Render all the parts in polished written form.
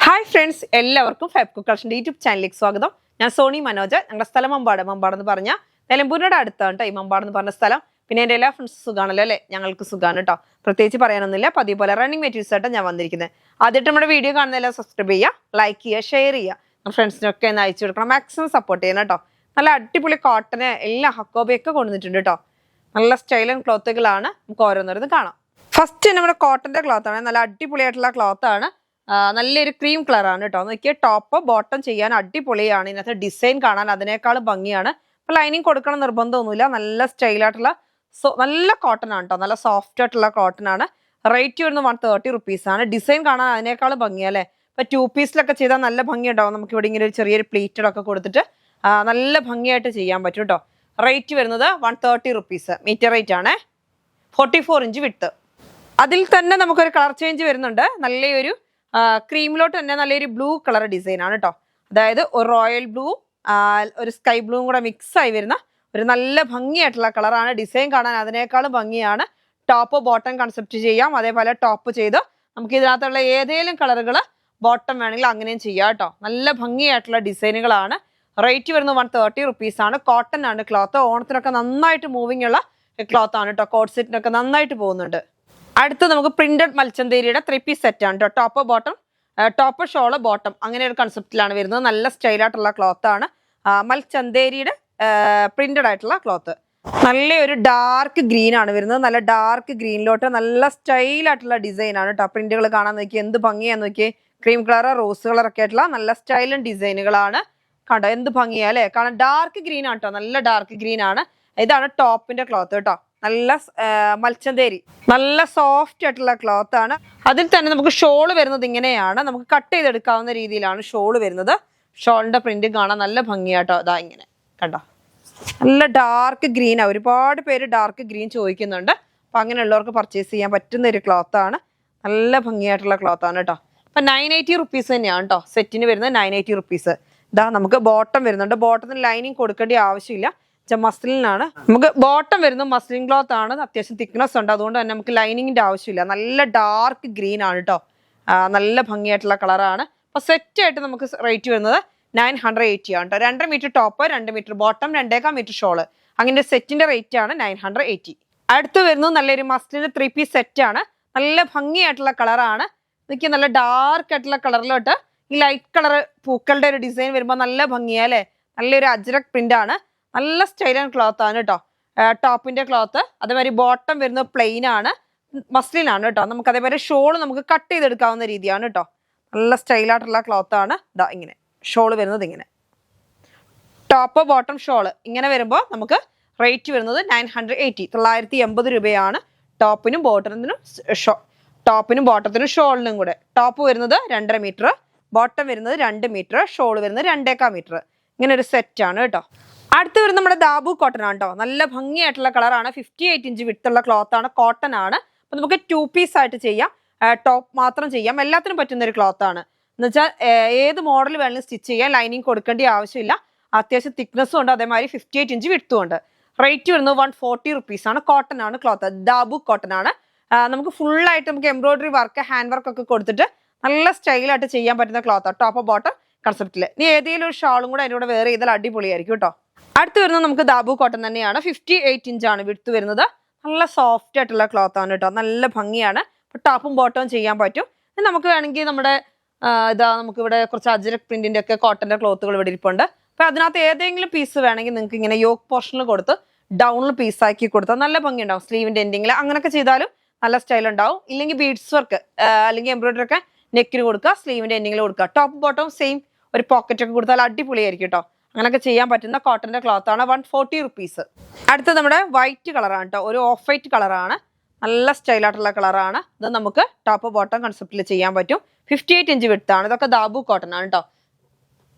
Hi friends, എല്ലാവർക്കും fab cook കളക്ഷൻ്റെ YouTube ചാനലിലേക്ക് സ്വാഗതം. ഞാൻ സോണി മനോജ്. ഞങ്ങളുടെ സ്ഥലം മമ്പാടെന്ന് പറഞ്ഞാൽ നിലമ്പൂരിനോട് അടുത്താണ് കേട്ടോ ഈ മമ്പാടെന്ന് പറഞ്ഞ സ്ഥലം. പിന്നെ എൻ്റെ എല്ലാ ഫ്രണ്ട്സ് സുഖമാണല്ലോ അല്ലേ? ഞങ്ങൾക്ക് സുഖമാണ് കേട്ടോ. പ്രത്യേകിച്ച് പറയാനൊന്നുമില്ല. പതിവ് പോലെ റണ്ണിങ് മെറ്റീരിയൽസ് ആയിട്ട് ഞാൻ വന്നിരിക്കുന്നത്. ആദ്യമായിട്ട് നമ്മുടെ വീഡിയോ കാണുന്നതെല്ലാം സബ്സ്ക്രൈബ് ചെയ്യുക, ലൈക്ക് ചെയ്യുക, ഷെയർ ചെയ്യുക, ഫ്രണ്ട്സിനൊക്കെ ഒന്ന് അയച്ചു കൊടുക്കണം. മാക്സിമം സപ്പോർട്ട് ചെയ്യണം കേട്ടോ. നല്ല അടിപൊളി കോട്ടന് എല്ലാ ഹക്കോബയൊക്കെ കൊണ്ടുവന്നിട്ടുണ്ട് കേട്ടോ. നല്ല സ്റ്റൈലൻ ക്ലോത്തുകളാണ്. നമുക്ക് ഓരോന്നോരോന്ന് കാണാം. ഫസ്റ്റ് നമ്മുടെ കോട്ടന്റെ ക്ലോത്ത് ആണ്. നല്ല അടിപൊളിയായിട്ടുള്ള ക്ലോത്ത് ആണ്. നല്ലൊരു ക്രീം കളറാണ് കേട്ടോ. നോക്കിയാൽ ടോപ്പ് ബോട്ടം ചെയ്യാൻ അടിപൊളിയാണ്. ഇതിനകത്ത് ഡിസൈൻ കാണാൻ അതിനേക്കാളും ഭംഗിയാണ്. അപ്പൊ ലൈനിങ് കൊടുക്കണം നിർബന്ധമൊന്നുമില്ല. നല്ല സ്റ്റൈലായിട്ടുള്ള നല്ല കോട്ടൺ ആണ് കേട്ടോ. നല്ല സോഫ്റ്റ് ആയിട്ടുള്ള കോട്ടൺ ആണ്. റേറ്റ് വരുന്നത് 130 റുപ്പീസ് ആണ്. ഡിസൈൻ കാണാൻ അതിനേക്കാളും ഭംഗിയല്ലേ. ഇപ്പൊ 2 പീസിലൊക്കെ ചെയ്താൽ നല്ല ഭംഗി ഉണ്ടാവും. നമുക്ക് ഇവിടെ ഇങ്ങനെ ഒരു ചെറിയൊരു പ്ലീറ്റഡ് ഒക്കെ കൊടുത്തിട്ട് നല്ല ഭംഗിയായിട്ട് ചെയ്യാൻ പറ്റും കേട്ടോ. റേറ്റ് വരുന്നത് 130 റുപ്പീസ്. മീറ്റർ റേറ്റ് ആണ്. 44 ഇഞ്ച് വിട്ട്. അതിൽ തന്നെ നമുക്കൊരു കളർ ചേഞ്ച് വരുന്നുണ്ട്. നല്ലൊരു ക്രീമിലോട്ട് തന്നെ നല്ലൊരു ബ്ലൂ കളർ ഡിസൈൻ ആണ് കേട്ടോ. അതായത് ഒരു റോയൽ ബ്ലൂ ഒരു സ്കൈ ബ്ലൂവും കൂടെ മിക്സ് ആയി വരുന്ന ഒരു നല്ല ഭംഗിയായിട്ടുള്ള കളറാണ്. ഡിസൈൻ കാണാൻ അതിനേക്കാളും ഭംഗിയാണ്. ടോപ്പ് ബോട്ടം കൺസെപ്റ്റ് ചെയ്യാം. അതേപോലെ ടോപ്പ് ചെയ്ത് നമുക്ക് ഇതിനകത്തുള്ള ഏതെങ്കിലും കളറുകൾ ബോട്ടം വേണമെങ്കിൽ അങ്ങനെയും ചെയ്യാം കേട്ടോ. നല്ല ഭംഗിയായിട്ടുള്ള ഡിസൈനുകളാണ്. റേറ്റ് വരുന്നത് 130 റുപ്പീസ് ആണ്. കോട്ടൺ ആണ് ക്ലോത്ത്. ഓണത്തിനൊക്കെ നന്നായിട്ട് മൂവിങ് ഉള്ള ക്ലോത്ത് ആണ് കേട്ടോ. കോട്ട് സെറ്റിനൊക്കെ നന്നായിട്ട് പോകുന്നുണ്ട്. അടുത്ത് നമുക്ക് പ്രിന്റഡ് മൽച്ചന്തേരിയുടെ 3 പീസ് സെറ്റ് ആണ് കേട്ടോ. Top bottom, top shawl bottom അങ്ങനെ ഒരു കൺസെപ്റ്റിലാണ് വരുന്നത്. നല്ല സ്റ്റൈലായിട്ടുള്ള ക്ലോത്ത് ആണ്. മൽച്ചന്തേരിയുടെ പ്രിന്റഡ് ആയിട്ടുള്ള ക്ലോത്ത്. നല്ലൊരു ഡാർക്ക് ഗ്രീൻ ആണ് വരുന്നത്. നല്ല ഡാർക്ക് ഗ്രീനിലോട്ട് നല്ല സ്റ്റൈലായിട്ടുള്ള ഡിസൈൻ ആണ് കേട്ടോ. പ്രിന്റുകൾ കാണാൻ നോക്കി എന്ത് ഭംഗിയാന്ന് നോക്കി. ക്രീം കളർ, റോസ് കളർ ഒക്കെ ആയിട്ടുള്ള നല്ല സ്റ്റൈലൻ ഡിസൈനുകളാണ്. കണ്ടോ എന്ത് ഭംഗിയാ അല്ലേ? കാരണം ഡാർക്ക് ഗ്രീൻ ആണ് കേട്ടോ. നല്ല ഡാർക്ക് ഗ്രീൻ ആണ്. ഇതാണ് ടോപ്പിന്റെ ക്ലോത്ത് കേട്ടോ. നല്ല മൽച്ചന്തേരി നല്ല സോഫ്റ്റ് ആയിട്ടുള്ള ക്ലോത്ത് ആണ്. അതിൽ തന്നെ നമുക്ക് ഷോള് വരുന്നത് ഇങ്ങനെയാണ്. നമുക്ക് കട്ട് ചെയ്തെടുക്കാവുന്ന രീതിയിലാണ് ഷോള് വരുന്നത്. ഷോളിന്റെ പ്രിന്റ് കാണാൻ നല്ല ഭംഗിയാട്ടോ. ഇതാ ഇങ്ങനെ കണ്ടോ. നല്ല ഡാർക്ക് ഗ്രീൻ ആണ്. ഒരുപാട് പേര് ഡാർക്ക് ഗ്രീൻ ചോദിക്കുന്നുണ്ട്. അപ്പൊ അങ്ങനെയുള്ളവർക്ക് പർച്ചേസ് ചെയ്യാൻ പറ്റുന്ന ഒരു ക്ലോത്ത് ആണ്. നല്ല ഭംഗിയായിട്ടുള്ള ക്ലോത്ത് ആണ് കേട്ടോ. അപ്പൊ 980 റുപ്പീസ് തന്നെയാണ് കേട്ടോ സെറ്റിന് വരുന്നത്. 980 റുപ്പീസ്. ഇതാ നമുക്ക് ബോട്ടം വരുന്നുണ്ട്. ബോട്ടത്തിന് ലൈനിങ് കൊടുക്കേണ്ട ആവശ്യമില്ല. മസ്ലിനാണ്. നമുക്ക് ബോട്ടം വരുന്നത് മസ്ലിൻ ക്ലോത്ത് ആണ്. അത്യാവശ്യം തിക്നെസ് ഉണ്ട്. അതുകൊണ്ട് തന്നെ നമുക്ക് ലൈനിങ്ങിന്റെ ആവശ്യമില്ല. നല്ല ഡാർക്ക് ഗ്രീൻ ആണ് കേട്ടോ. നല്ല ഭംഗിയായിട്ടുള്ള കളറാണ്. അപ്പൊ സെറ്റ് ആയിട്ട് നമുക്ക് റേറ്റ് വരുന്നത് 980 ആണ് കേട്ടോ. 2.5 metre top, 2 metre bottom, 2.25 metre shawl അങ്ങനെ സെറ്റിന്റെ റേറ്റ് ആണ് 980. അടുത്ത് വരുന്നത് നല്ലൊരു മസ്ലിന്റെ 3 പീസ് സെറ്റ് ആണ്. നല്ല ഭംഗിയായിട്ടുള്ള കളറാണ്. എനിക്ക് നല്ല ഡാർക്ക് ആയിട്ടുള്ള കളറിലോട്ട് ഈ ലൈറ്റ് കളർ പൂക്കളുടെ ഒരു ഡിസൈൻ വരുമ്പോൾ നല്ല ഭംഗിയാ അല്ലേ. നല്ലൊരു അജ്രക് പ്രിന്റ് ആണ്. നല്ല സ്റ്റൈൽ ആൻഡ് ക്ലോത്ത് ആണ് കേട്ടോ. ടോപ്പിന്റെ ക്ലോത്ത്. അതേമാതിരി ബോട്ടം വരുന്നത് പ്ലെയിൻ ആണ്. മസ്ലിൻ ആണ് കേട്ടോ. നമുക്ക് അതേപോലെ ഷോള് നമുക്ക് കട്ട് ചെയ്തെടുക്കാവുന്ന രീതിയാണ് കേട്ടോ. നല്ല സ്റ്റൈലായിട്ടുള്ള ക്ലോത്ത് ആണ്. ഇതാ ഇങ്ങനെ ഷോള് വരുന്നത് ഇങ്ങനെ. ടോപ്പ് ബോട്ടം ഷോള് ഇങ്ങനെ വരുമ്പോൾ നമുക്ക് റേറ്റ് വരുന്നത് 980 980 രൂപയാണ്. ടോപ്പിനും ബോട്ടത്തിനും ഷോളിനും കൂടെ. ടോപ്പ് വരുന്നത് 2.5 മീറ്റർ, ബോട്ടം വരുന്നത് 2 മീറ്റർ, ഷോള് വരുന്നത് 2.25 മീറ്റർ. ഇങ്ങനെ ഒരു സെറ്റ് ആണ് കേട്ടോ. അടുത്ത് വരുന്നത് നമ്മുടെ ദാബു കോട്ടൺ ആണ് കേട്ടോ. നല്ല ഭംഗിയായിട്ടുള്ള കളറാണ്. 58 ഇഞ്ച് വിട്ടുള്ള ക്ലോത്ത് ആണ്. കോട്ടൺ ആണ്. അപ്പൊ നമുക്ക് 2 പീസ് ആയിട്ട് ചെയ്യാം. ടോപ്പ് മാത്രം ചെയ്യാം. എല്ലാത്തിനും പറ്റുന്ന ഒരു ക്ലോത്ത് ആണ്. എന്ന് വെച്ചാൽ ഏത് മോഡൽ വേണമെങ്കിലും സ്റ്റിച്ച് ചെയ്യാം. ലൈനിങ് കൊടുക്കേണ്ട ആവശ്യമില്ല. അത്യാവശ്യം തിക്നെസ്സും ഉണ്ട്. അതേമാതിരി 58 ഇഞ്ച് വിട്ടും ഉണ്ട്. റേറ്റ് വരുന്നത് 140 റുപ്പീസ് ആണ്. കോട്ടൺ ആണ് ക്ലോത്ത്. ദാബു കോട്ടൺ ആണ്. നമുക്ക് ഫുൾ ആയിട്ട് നമുക്ക് എംബ്രോയിഡറി വർക്ക്, ഹാൻഡ് വർക്ക് ഒക്കെ കൊടുത്തിട്ട് നല്ല സ്റ്റൈലായിട്ട് ചെയ്യാൻ പറ്റുന്ന ക്ലോത്ത്. Top bottom കൺസെപ്റ്റില്. ഇനി ഏതെങ്കിലും ഒരു ഷാളും കൂടെ അതിൻ്റെ കൂടെ വേറെ ചെയ്താൽ അടിപൊളിയായിരിക്കും കേട്ടോ. അടുത്ത് വരുന്നത് നമുക്ക് ദാബു കോട്ടൺ തന്നെയാണ്. 58 ഇഞ്ചാണ് വിടുത്ത് വരുന്നത്. നല്ല സോഫ്റ്റ് ആയിട്ടുള്ള ക്ലോത്ത് ആണ് കേട്ടോ. നല്ല ഭംഗിയാണ്. ടോപ്പും ബോട്ടവും ചെയ്യാൻ പറ്റും. നമുക്ക് വേണമെങ്കിൽ നമ്മുടെ നമുക്ക് ഇവിടെ കുറച്ച് അജ്രക് പ്രിന്റിന്റെ ഒക്കെ കോട്ടന്റെ ക്ലോത്തുകൾ ഇവിടെ ഇരിപ്പുണ്ട്. അപ്പൊ അതിനകത്ത് ഏതെങ്കിലും പീസ് വേണമെങ്കിൽ നിങ്ങൾക്ക് ഇങ്ങനെ യോക്ക് പോർഷനിൽ കൊടുത്ത് ഡൗണിൽ പീസാക്കി കൊടുത്താൽ നല്ല ഭംഗി ഉണ്ടാവും. സ്ലീവിന്റെ എൻഡിങ്ങിൽ അങ്ങനെയൊക്കെ ചെയ്താലും നല്ല സ്റ്റൈൽ ഉണ്ടാവും. ഇല്ലെങ്കിൽ ബീഡ്സ് വർക്ക് അല്ലെങ്കിൽ എംബ്രോയിഡറി ഒക്കെ നെക്കിന് കൊടുക്കുക, സ്ലീവിന്റെ എൻഡിങ്ങിൽ കൊടുക്കുക. ടോപ്പ് ബോട്ടം സെയിം ഒരു പോക്കറ്റ് ഒക്കെ കൊടുത്താൽ അടിപൊളിയായിരിക്കും കേട്ടോ. അങ്ങനെയൊക്കെ ചെയ്യാൻ പറ്റുന്ന കോട്ടന്റെ ക്ലോത്ത് ആണ്. 140 റുപ്പീസ്. അടുത്ത നമ്മുടെ വൈറ്റ് കളറാണ് കേട്ടോ. ഒരു ഓഫ് വൈറ്റ് കളറാണ്. നല്ല സ്റ്റൈലായിട്ടുള്ള കളറാണ്. ഇത് നമുക്ക് ടോപ്പ് ബോട്ടം കൺസെപ്റ്റിൽ ചെയ്യാൻ പറ്റും. 58 ഇഞ്ച് വിട്ടാണ്. ഇതൊക്കെ ദാബു കോട്ടൺ ആണ് കേട്ടോ.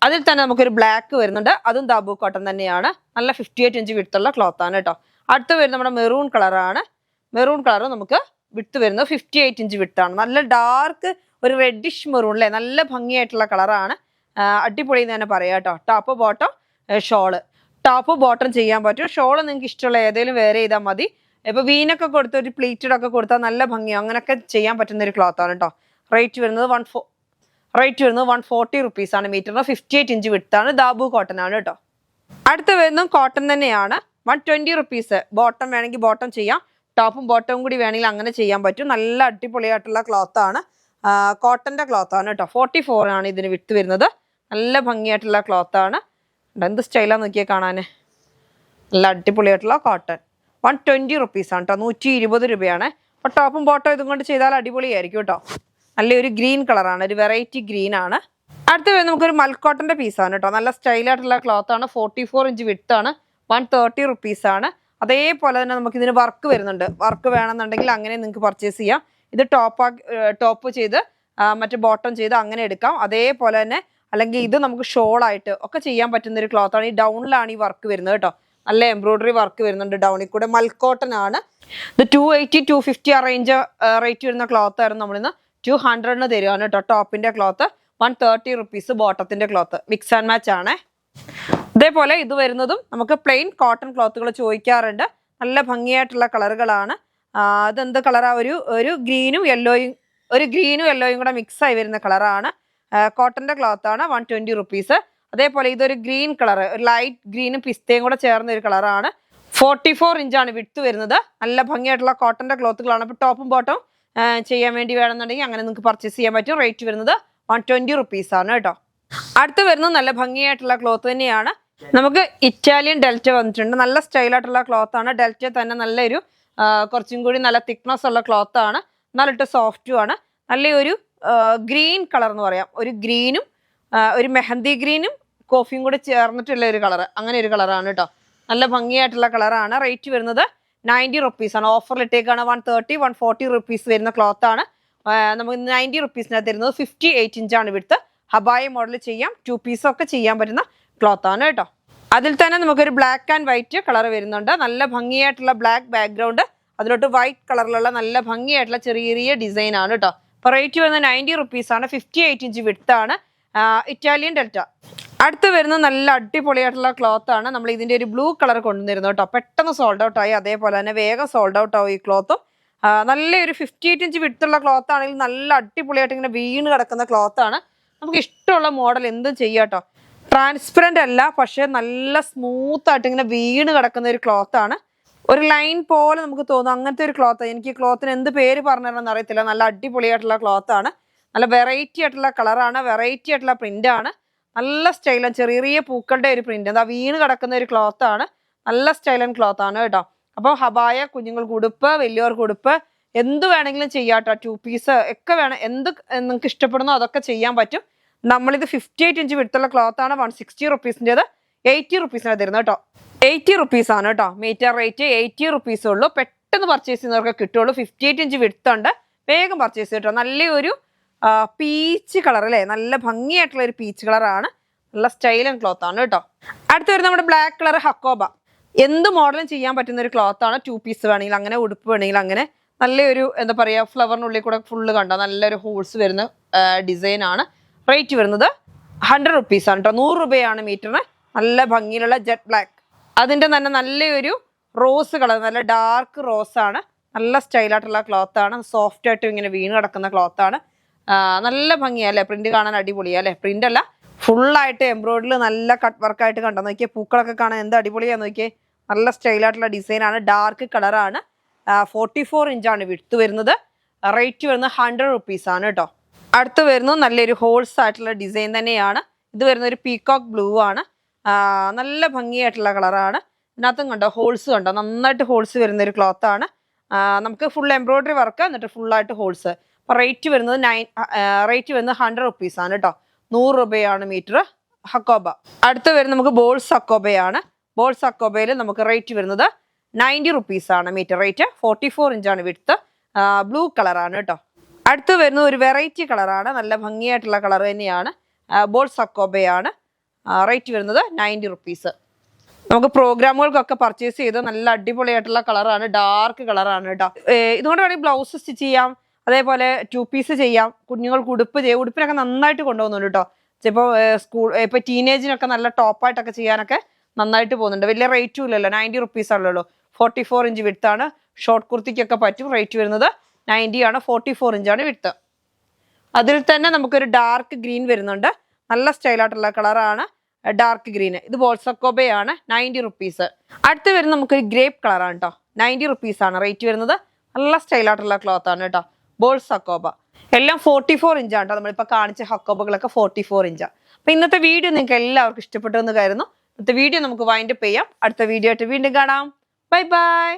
അതിൽ തന്നെ നമുക്കൊരു ബ്ലാക്ക് വരുന്നുണ്ട്. അതും ദാബു കോട്ടൺ തന്നെയാണ്. നല്ല 58 ഇഞ്ച് വിട്ടുള്ള ക്ലോത്ത് ആണ് കേട്ടോ. അടുത്ത് വരുന്നത് നമ്മുടെ മെറൂൺ കളറാണ്. മെറൂൺ കളർ നമുക്ക് വിട്ട് വരുന്നത് 58 ഇഞ്ച് വിട്ടാണ്. നല്ല ഡാർക്ക് ഒരു റെഡിഷ് മെറൂൺ അല്ലേ. നല്ല ഭംഗിയായിട്ടുള്ള കളറാണ്. അടിപൊളി എന്ന് തന്നെ പറയാം കേട്ടോ. Top bottom shawl. Top bottom ചെയ്യാൻ പറ്റും. ഷോള് നിങ്ങൾക്ക് ഇഷ്ടമുള്ള ഏതെങ്കിലും വേറെ ചെയ്താൽ മതി. ഇപ്പൊ വീനൊക്കെ കൊടുത്ത് ഒരു പ്ലീറ്റഡ് ഒക്കെ കൊടുത്താൽ നല്ല ഭംഗിയോ അങ്ങനെയൊക്കെ ചെയ്യാൻ പറ്റുന്ന ഒരു ക്ലോത്ത് ആണ് കേട്ടോ. റേറ്റ് വരുന്നത് റേറ്റ് വരുന്നത് 140 റുപ്പീസാണ് മീറ്ററിന്. 58 ഇഞ്ച് വിട്ടാണ്. ദാബു കോട്ടൺ ആണ് കേട്ടോ. അടുത്ത് വരുന്നതും കോട്ടൺ തന്നെയാണ്. 120 റുപ്പീസ്. ബോട്ടം വേണമെങ്കിൽ ബോട്ടം ചെയ്യാം, ടോപ്പും ബോട്ടവും കൂടി വേണമെങ്കിൽ അങ്ങനെ ചെയ്യാൻ പറ്റും. നല്ല അടിപൊളിയായിട്ടുള്ള ക്ലോത്ത് ആണ്, കോട്ടന്റെ ക്ലോത്ത് ആണ് കേട്ടോ. 44 ആണ് ഇതിന് വിട്ട് വരുന്നത്. നല്ല ഭംഗിയായിട്ടുള്ള ക്ലോത്ത് ആണ്. എന്ത് സ്റ്റൈലാന്ന് നോക്കിയാൽ കാണാന്. നല്ല അടിപൊളിയായിട്ടുള്ള കോട്ടൺ. 120 റുപ്പീസാണ് കേട്ടോ. 120 രൂപയാണ്. അപ്പോൾ ടോപ്പും ബോട്ടം ഇതും കൊണ്ട് ചെയ്താൽ അടിപൊളിയായിരിക്കും കേട്ടോ. നല്ലൊരു ഗ്രീൻ കളറാണ്, ഒരു വെറൈറ്റി ഗ്രീൻ ആണ്. അടുത്ത വരുന്നത് നമുക്കൊരു മൽക്കോട്ടന്റെ പീസാണ് കേട്ടോ. നല്ല സ്റ്റൈലായിട്ടുള്ള ക്ലോത്ത് ആണ്. 44 ഇഞ്ച് വിട്ടാണ്. 130 റുപ്പീസാണ്. അതേപോലെ തന്നെ നമുക്ക് ഇതിന് വർക്ക് വരുന്നുണ്ട്. വർക്ക് വേണമെന്നുണ്ടെങ്കിൽ അങ്ങനെ നിങ്ങൾക്ക് പർച്ചേസ് ചെയ്യാം. ഇത് ടോപ്പ് ചെയ്ത് മറ്റേ ബോട്ടം ചെയ്ത് അങ്ങനെ എടുക്കാം. അതേപോലെ തന്നെ അല്ലെങ്കിൽ ഇത് നമുക്ക് ഷോളായിട്ട് ഒക്കെ ചെയ്യാൻ പറ്റുന്ന ഒരു ക്ലോത്ത് ആണ്. ഈ ഡൗണിലാണ് ഈ വർക്ക് വരുന്നത് കേട്ടോ. നല്ല എംബ്രോയിഡറി വർക്ക് വരുന്നുണ്ട് ഡൗണിൽ കൂടെ. മൽക്കോട്ടൺ ആണ് ഇത്. 280 250 ആ റേറ്റ് വരുന്ന ക്ലോത്ത് ആയിരുന്നു. നമ്മളിന്ന് 200 തരുവാണ് കേട്ടോ. ടോപ്പിന്റെ ക്ലോത്ത് 130 റുപ്പീസ്. ബോട്ടത്തിന്റെ ക്ലോത്ത് മിക്സ് ആൻഡ് മാച്ച് ആണ്. ഇതേപോലെ ഇത് വരുന്നതും നമുക്ക് പ്ലെയിൻ കോട്ടൺ ക്ലോത്തുകൾ ചോദിക്കാറുണ്ട്. നല്ല ഭംഗിയായിട്ടുള്ള കളറുകളാണ്. ഇതെന്ത് കളറാ? ഒരു ഗ്രീനും യെല്ലോയും കൂടെ മിക്സ് ആയി വരുന്ന കളറാണ്. കോട്ടന്റെ ക്ലോത്ത് ആണ്. 120 റുപ്പീസ്. അതേപോലെ ഇതൊരു ഗ്രീൻ കളർ, ഒരു ലൈറ്റ് ഗ്രീനും പിസ്തയും കൂടെ ചേർന്ന ഒരു കളറാണ്. 44 ഇഞ്ചാണ് വിട്ട് വരുന്നത്. നല്ല ഭംഗിയായിട്ടുള്ള കോട്ടന്റെ ക്ലോത്തുകളാണ്. അപ്പോൾ ടോപ്പും ബോട്ടം ചെയ്യാൻ വേണ്ടി വേണമെന്നുണ്ടെങ്കിൽ അങ്ങനെ നിങ്ങൾക്ക് പർച്ചേസ് ചെയ്യാൻ പറ്റും. റേറ്റ് വരുന്നത് 120 റുപ്പീസാണ് കേട്ടോ. അടുത്ത് വരുന്നത് നല്ല ഭംഗിയായിട്ടുള്ള ക്ലോത്ത് തന്നെയാണ്. നമുക്ക് ഇറ്റാലിയൻ ഡെൽറ്റ വന്നിട്ടുണ്ട്. നല്ല സ്റ്റൈലായിട്ടുള്ള ക്ലോത്ത് ആണ്. ഡെൽറ്റ തന്നെ നല്ലൊരു കുറച്ചും കൂടി നല്ല തിക്നെസ് ഉള്ള ക്ലോത്ത് ആണ്. നല്ലിട്ട് സോഫ്റ്റും ആണ്. നല്ലൊരു ഗ്രീൻ കളർ എന്ന് പറയാം. ഒരു ഗ്രീനും ഒരു മെഹന്തി ഗ്രീനും കോഫിയും കൂടി ചേർന്നിട്ടുള്ള ഒരു കളർ, അങ്ങനെ ഒരു കളറാണ് കേട്ടോ. നല്ല ഭംഗിയായിട്ടുള്ള കളറാണ്. റേറ്റ് വരുന്നത് 90 റുപ്പീസാണ്. ഓഫറിലിട്ടേക്കാണ്. 130 140 റുപ്പീസ് വരുന്ന ക്ലോത്ത് ആണ്. നമുക്ക് 90 റുപ്പീസിനകത്ത് തരുന്നത്. 58 ഇഞ്ചാണ് വിടുത്ത്. ഹബായ മോഡൽ ചെയ്യാം, 2 പീസൊക്കെ ചെയ്യാൻ പറ്റുന്ന ക്ലോത്ത് ആണ് കേട്ടോ. അതിൽ തന്നെ നമുക്കൊരു ബ്ലാക്ക് ആൻഡ് വൈറ്റ് കളർ വരുന്നുണ്ട്. നല്ല ഭംഗിയായിട്ടുള്ള ബ്ലാക്ക് ബാക്ക്ഗ്രൗണ്ട്, അതിലോട്ട് വൈറ്റ് കളറിലുള്ള നല്ല ഭംഗിയായിട്ടുള്ള ചെറിയ ചെറിയ ഡിസൈൻ ആണ് കേട്ടോ. അപ്പോൾ റേറ്റ് വരുന്നത് 90 റുപ്പീസാണ്. 58 ഇഞ്ച് വിടുത്താണ്. Italian delta. അടുത്ത് വരുന്നത് നല്ല അടിപൊളിയായിട്ടുള്ള ക്ലോത്ത് ആണ്. നമ്മൾ ഇതിന്റെ ഒരു ബ്ലൂ കളർ കൊണ്ടുവന്നിരുന്നു കേട്ടോ. പെട്ടെന്ന് സോൾഡ് ഔട്ട് ആയി. അതേപോലെ തന്നെ വേഗം സോൾഡ് ഔട്ട് ആവും ഈ ക്ലോത്തും. നല്ലൊരു 58 ഇഞ്ച് വിടുത്തുള്ള ക്ലോത്ത് ആണെങ്കിൽ നല്ല അടിപൊളിയായിട്ട് ഇങ്ങനെ വീണ് കിടക്കുന്ന ക്ലോത്ത് ആണ്. നമുക്ക് ഇഷ്ടമുള്ള മോഡൽ എന്തും ചെയ്യാം കേട്ടോ. ട്രാൻസ്പെറന്റ് അല്ല, പക്ഷെ നല്ല സ്മൂത്ത് ആയിട്ട് ഇങ്ങനെ വീണ് കിടക്കുന്ന ഒരു ക്ലോത്ത് ആണ്. ഒരു ലൈൻ പോലെ നമുക്ക് തോന്നും, അങ്ങനത്തെ ഒരു ക്ലോത്ത്. എനിക്ക് ഈ ക്ലോത്തിന് എന്ത് പേര് പറഞ്ഞിരുന്നെന്ന് അറിയത്തില്ല. നല്ല അടിപൊളിയായിട്ടുള്ള ക്ലോത്ത് ആണ്. നല്ല വെറൈറ്റി ആയിട്ടുള്ള കളറാണ്, വെറൈറ്റി ആയിട്ടുള്ള പ്രിന്റ് ആണ്. നല്ല സ്റ്റൈലാണ്. ചെറിയ ചെറിയ പൂക്കളുടെ ഒരു പ്രിന്റ്, എന്താ വീണ് കിടക്കുന്ന ഒരു ക്ലോത്ത് ആണ്. നല്ല സ്റ്റൈലൻ ക്ലോത്ത് ആണ് കേട്ടോ. അപ്പോൾ ഹബായ, കുഞ്ഞുങ്ങൾക്ക് ഉടുപ്പ്, വലിയവർക്ക് ഉടുപ്പ്, എന്ത് വേണമെങ്കിലും ചെയ്യാം കേട്ടോ. 2 പീസ് ഒക്കെ വേണം. എന്ത് നിങ്ങൾക്ക് ഇഷ്ടപ്പെടുന്നോ അതൊക്കെ ചെയ്യാൻ പറ്റും. നമ്മളിത് 58 ഇഞ്ച് വിടുത്തുള്ള ക്ലോത്ത് ആണ്. 160 റുപ്പീസിൻ്റെത് 80 റുപ്പീസിനാണ് തരുന്നത് കേട്ടോ. 80 റുപ്പീസാണ് കേട്ടോ. മീറ്റർ റേറ്റ് 80 റുപ്പീസേ ഉള്ളൂ. പെട്ടെന്ന് പർച്ചേസ് ചെയ്യുന്നവർക്ക് കിട്ടുള്ളൂ. 58 ഇഞ്ച് വിടുത്തുണ്ട്. വേഗം പർച്ചേസ് ചെയ്തിട്ടോ. നല്ലൊരു പീച്ച് കളർ അല്ലേ, നല്ല ഭംഗിയായിട്ടുള്ള ഒരു പീച്ച് കളറാണ്. നല്ല സ്റ്റൈലൻ ക്ലോത്ത് ആണ് കേട്ടോ. അടുത്ത് വരുന്നത് നമ്മുടെ ബ്ലാക്ക് കളർ ഹക്കോബ. എന്ത് മോഡലും ചെയ്യാൻ പറ്റുന്ന ഒരു ക്ലോത്ത് ആണ്. 2 പീസ് വേണമെങ്കിൽ അങ്ങനെ, ഉടുപ്പ് വേണമെങ്കിൽ അങ്ങനെ. നല്ലൊരു എന്താ പറയുക, ഫ്ലവറിനുള്ളിൽ കൂടെ ഫുള്ള് കണ്ടോ നല്ലൊരു ഹോൾസ് വരുന്ന ഡിസൈൻ ആണ്. റേറ്റ് വരുന്നത് 100 റുപ്പീസാണ് കേട്ടോ. 100 രൂപയാണ് മീറ്ററിന്. നല്ല ഭംഗിയിലുള്ള ജെറ്റ് ബ്ലാക്ക്. അതിൻ്റെ തന്നെ നല്ലൊരു റോസ് കളർ, നല്ല ഡാർക്ക് റോസ് ആണ്. നല്ല സ്റ്റൈലായിട്ടുള്ള ക്ലോത്ത് ആണ്. സോഫ്റ്റ് ആയിട്ട് ഇങ്ങനെ വീണ് കിടക്കുന്ന ക്ലോത്ത് ആണ്. നല്ല ഭംഗിയല്ലേ, പ്രിന്റ് കാണാൻ അടിപൊളിയല്ലേ. പ്രിന്റ് അല്ല, ഫുള്ളായിട്ട് എംബ്രോയിഡറിൽ നല്ല കട്ട് വർക്കായിട്ട് കണ്ടോ. നോക്കിയേ, പൂക്കളൊക്കെ കാണാൻ എന്ത് അടിപൊളിയാന്ന് നോക്കിയേ. നല്ല സ്റ്റൈലായിട്ടുള്ള ഡിസൈൻ ആണ്. ഡാർക്ക് കളറാണ്. 44 ഇഞ്ചാണ് വിടുത്ത് വരുന്നത്. റേറ്റ് വരുന്നത് 100 റുപ്പീസാണ് കേട്ടോ. അടുത്ത് വരുന്നത് നല്ലൊരു ഹോൾസ് ആയിട്ടുള്ള ഡിസൈൻ തന്നെയാണ്. ഇത് വരുന്ന ഒരു പീകോക്ക് ബ്ലൂ ആണ്. നല്ല ഭംഗിയായിട്ടുള്ള കളറാണ്. ഇതിനകത്തും കണ്ടോ ഹോൾസ് കണ്ടോ, നന്നായിട്ട് ഹോൾസ് വരുന്ന ഒരു ക്ലോത്ത് ആണ്. നമുക്ക് ഫുൾ എംബ്രോയിഡറി വർക്ക്, എന്നിട്ട് ഫുള്ളായിട്ട് ഹോൾസ്. അപ്പോൾ റേറ്റ് വരുന്നത് 100 റുപ്പീസാണ് കേട്ടോ. 100 രൂപയാണ് മീറ്റർ ഹക്കോബ. അടുത്ത് വരുന്നത് നമുക്ക് ബോൾസ് ഹക്കോബയാണ്. ബോൾസ് ഹക്കോബയിൽ നമുക്ക് റേറ്റ് വരുന്നത് 90 റുപ്പീസാണ് മീറ്റർ റേറ്റ്. 44 ഇഞ്ചാണ് വിടുത്ത്. ബ്ലൂ കളറാണ് കേട്ടോ. അടുത്ത് വരുന്നത് ഒരു വെറൈറ്റി കളറാണ്. നല്ല ഭംഗിയായിട്ടുള്ള കളർ തന്നെയാണ്. ബോൾസ് ഹക്കോബയാണ്. റേറ്റ് വരുന്നത് 90 റുപ്പീസ്. നമുക്ക് പ്രോഗ്രാമുകൾക്കൊക്കെ പർച്ചേസ് ചെയ്ത് നല്ല അടിപൊളിയായിട്ടുള്ള കളറാണ്. ഡാർക്ക് കളറാണ് കേട്ടോ. ഇതുകൊണ്ട് വേണമെങ്കിൽ ബ്ലൗസ് സ്റ്റിച്ച് ചെയ്യാം. അതേപോലെ 2 പീസ് ചെയ്യാം. കുഞ്ഞുങ്ങൾക്ക് ഉടുപ്പ് ചെയ്യാം. ഉടുപ്പിനൊക്കെ നന്നായിട്ട് കൊണ്ടുപോകുന്നുണ്ട് കേട്ടോ. ഇപ്പോൾ ഇപ്പോൾ ടീനേജിനൊക്കെ നല്ല ടോപ്പായിട്ടൊക്കെ ചെയ്യാനൊക്കെ നന്നായിട്ട് പോകുന്നുണ്ട്. വലിയ റേറ്റും ഇല്ലല്ലോ, 90 റുപ്പീസാണല്ലോ. 44 ഇഞ്ച് വിടുത്താണ്. ഷോർട്ട് കുർത്തിക്കൊക്കെ പറ്റും. റേറ്റ് വരുന്നത് 90 ആണ്. 44 ഇഞ്ചാണ് വിടുത്ത്. അതിൽ തന്നെ നമുക്കൊരു ഡാർക്ക് ഗ്രീൻ വരുന്നുണ്ട്. നല്ല സ്റ്റൈലായിട്ടുള്ള കളറാണ് ഡാർക്ക് ഗ്രീൻ. ഇത് ബോൾസക്കോബയാണ്, 90 റുപ്പീസ്. അടുത്ത് വരുന്ന നമുക്കൊരു ഗ്രേപ്പ് കളറാണ് കേട്ടോ. 90 റുപ്പീസ് ആണ് റേറ്റ് വരുന്നത്. നല്ല സ്റ്റൈലായിട്ടുള്ള ക്ലോത്ത് ആണ് കേട്ടോ. ബോൾസക്കോബ എല്ലാം 44 ഇഞ്ചാണ് കേട്ടോ. നമ്മളിപ്പോൾ കാണിച്ച ഹക്കോബകളൊക്കെ 44 ഇഞ്ചാണ്. അപ്പൊ ഇന്നത്തെ വീഡിയോ നിങ്ങൾക്ക് എല്ലാവർക്കും ഇഷ്ടപ്പെട്ടു എന്ന് കരുതുന്നു. ഇന്നത്തെ വീഡിയോ നമുക്ക് വൈൻഡപ്പ് ചെയ്യാം. അടുത്ത വീഡിയോ ആയിട്ട് വീണ്ടും കാണാം. Bye bye.